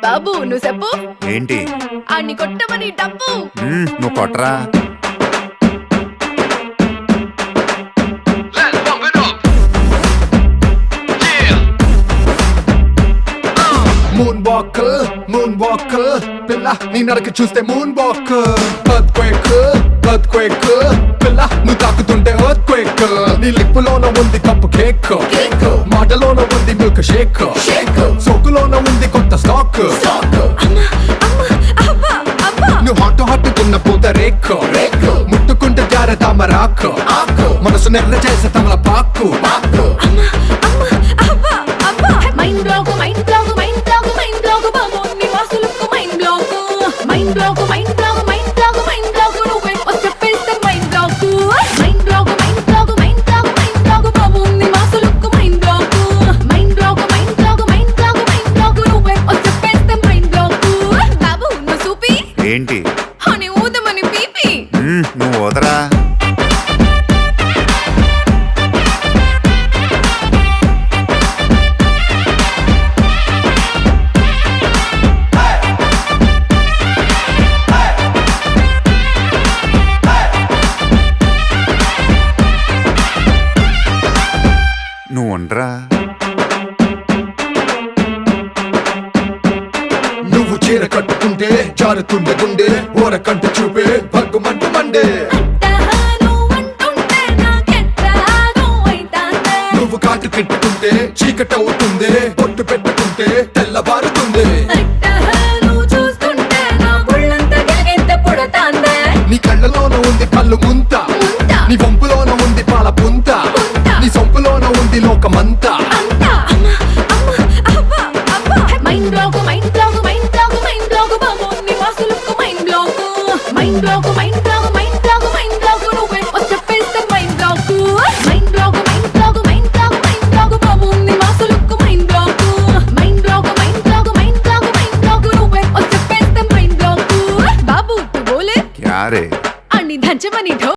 బాబు నువ్వు చెప్పు ఏంటి అన్ని కొట్టమని డబ్బు నువ్వు కొట్టరా మూన్ వాకర్ పిల్ల నీ నడక చూస్తే మూన్ వాకర్ ఎర్త్క్వేక్ పిల్ల నువ్వు తాకుతుంటే ఎర్త్క్వేక్ నీ లిప్పులోన ఉంది కప్పు కేక్ మాటలోన ఉంది మిల్క్ షేక్ సోకులోన ఉంది కొత్త స్టాక్ నువ్వు హాట్ తిన్న పూత రేక్ ముట్టుకుంటే జార తామరాకు మనసు నెర్ర చేసే తమల పాకు mind block mind block mind block mind block బాబు నీ వాసులకు mind block mind block mind block mind block mind block నువ్వే చెప్పేస్తే mind block mind block mind block mind block mind block బాబు నీ వాసులకు mind block mind block mind block mind block mind block నువ్వే చెప్పేస్తే మైండ్ బ్లాక్ బాబు నువ్వు చూపి ఏంటి అని ఊదమని పీపి నువ్వు వదరా నువ్వు ఉండరా నువ్వు చీర కట్టుకుంటే జారుతుండే గుండె ఓరకంట చూపే భగ్గుమంటూ మండే నువ్వు కాటు పెట్టుకుంటే చీకటవుతుంది పొట్టు పెట్టుకుంటే తెల్లబారుతుంది నీ కళ్ళలోన ఉంది కళ్ళు ముంత నీ వంపులోన ఉంది పాల పుంత నీ సొంపులోన ఉంది లోకమంతా mind block mind block mind block mind block బాబు నీ వాసులకు మైండ్ బ్లాక్ మైండ్ బ్లాక్